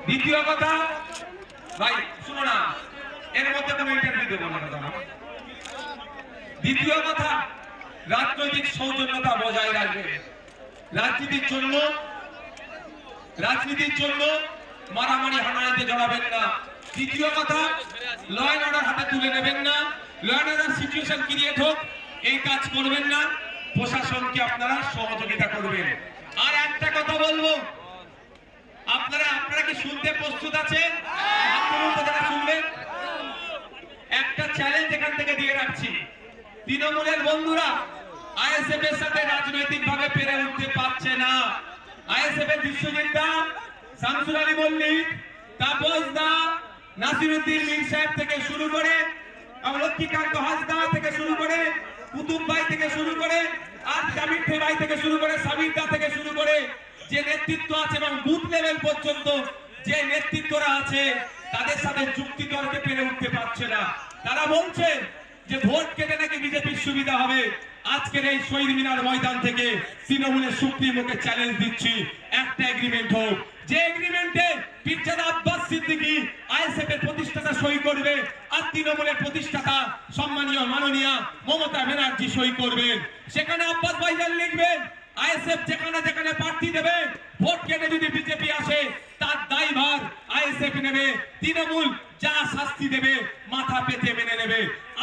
দ্বিতীয় কথা ভাই শুনো না, এর মধ্যে কোনো ইন্টারভিউ দেবো না দাদা। দ্বিতীয় কথা, রাজনৈতিক সৌজন্যতা বজায় রাখবে। রাজনীতির জন্য মারামারি হানাহানিতে জড়াবেন না। তৃতীয় কথা, ল অ্যান্ড অর্ডার হাতে তুলে নেবেন না। Law and order situation create হোক এই কাজ করবেন না। প্রশাসনকে আপনারা সহযোগিতা করবেন। আর একটা কথা বলবো, আপনারা কি শুনতে প্রস্তুত আছেন? যারা শুনবেন, একটা চ্যালেঞ্জ এখান থেকে দিয়ে রাখছি। তৃণমূলের বন্ধুরা আইএসএফ এর সাথে রাজনৈতিক ভাবে পেরে উঠতে পারছে না। আইএসএফ এর বিশ্বজিৎ দা, শামসুল আলী মল্লিক, তাপস দা, নাসিরউদ্দিন মীর সাহেব থেকে শুরু করে, লক্ষ্মীকান্ত হাসদা থেকে শুরু করে, কুতুব ভাই থেকে শুরু করে, আর জামির ভাই থেকে শুরু করে, সাবির দা থেকে শুরু করে যে নেতৃত্ব আছে এবং বুথ লেভেল পর্যন্ত যে নেতৃত্বরা আছে তাদের সাথে যুক্তি তর্কে পেরে উঠতে পারছে না। তারা বলছে যে ভোট কেটে নাকি বিজেপির সুবিধা হবে। আজকের এই শহীদ মিনার ময়দান থেকে তৃণমূলের সুপ্রিমোকে চ্যালেঞ্জ দিচ্ছি, একটা এগ্রিমেন্ট হোক, যে এগ্রিমেন্টে পিরজাদা আব্বাস সিদ্দিকী আইএসএফ এর প্রতিষ্ঠাতা সই করবে আর তৃণমূলের প্রতিষ্ঠাতা সম্মানীয় মাননীয় মমতা ব্যানার্জি সই করবেন। সেখানে আব্বাস ভাইজান লিখবেন আইএসএফ যেখানে যেখানে প্রার্থী দেবে ভোট কেটে যদি বিজেপি আসে তার দায়ভার আইএসএফ নেবে, তৃণমূল যা শাস্তি দেবে মাথা পেতে মেনে নেবে।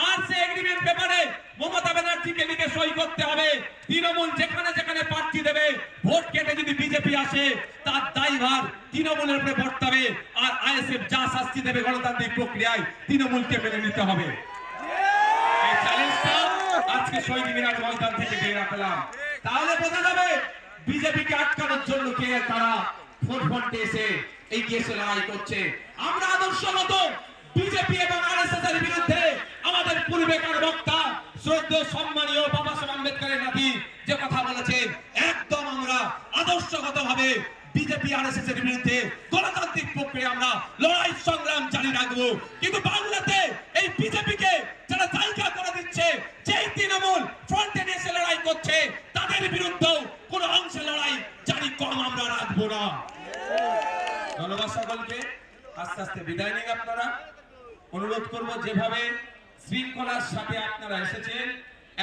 আর সে এগ্রিমেন্ট পেপারে মমতা ব্যানার্জিকে লিখে সই করতে হবে, তৃণমূল যেখানে যেখানে প্রার্থী দেবে ভোট কেটে যদি বিজেপি আসে তার দায়ভার তৃণমূলের উপরে বর্তাবে, আর আইএসএফ যা শাস্তি দেবে গণতান্ত্রিক প্রক্রিয়ায় তৃণমূলকে মেনে নিতে হবে। এই চ্যালেঞ্জটা আজকে শহীদ মিনার ময়দান থেকে দিয়ে রাখলাম। তাহলে বোঝা যাবে বিজেপিকে আটকানোর জন্য কে তারা ফোরফ্রন্টে এসে এগিয়ে এসে লড়াই করছে। আমরা আদর্শগত বিজেপি এবং আরএসএস এর বিরুদ্ধে আমাদের পূর্বেকার বক্তা শ্রদ্ধেয় সম্মানীয় বাবা সাহেব আম্বেদকরের নাতি যে কথা বলেছেন, একদম আমরা আদর্শগত ভাবে বিজেপি আরএসএস এর বিরুদ্ধে গণতান্ত্রিক প্রক্রিয়া আমরা লড়াই সংগ্রাম জারি রাখবো। কিন্তু বাংলাতে এই বিজেপিকে যারা জায়গা করে দিচ্ছে, যেই তৃণমূল ফ্রন্টে এসে লড়াই করছে তাদের বিরুদ্ধেও কোন অংশে লড়াই জারি কম আমরা রাখবো না। ধন্যবাদ সকলকে। আস্তে আস্তে বিদায় নিন। আপনারা অনুরোধ করব যেভাবে শৃঙ্খলার সাথে আপনারা এসেছেন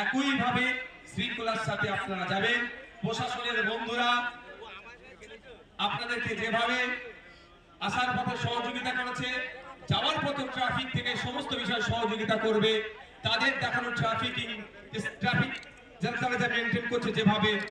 একইভাবে শৃঙ্খলার সাথে আপনারা যাবেন। প্রশাসনের বন্ধুরা আপনাদেরকে যেভাবে আসার পথে সহযোগিতা করেছে, যাওয়ার পথে ট্রাফিক থেকে সমস্ত বিষয় সহযোগিতা করবে, তাদের দেখানো ট্রাফিক যারা মেনটেন করছে যেভাবে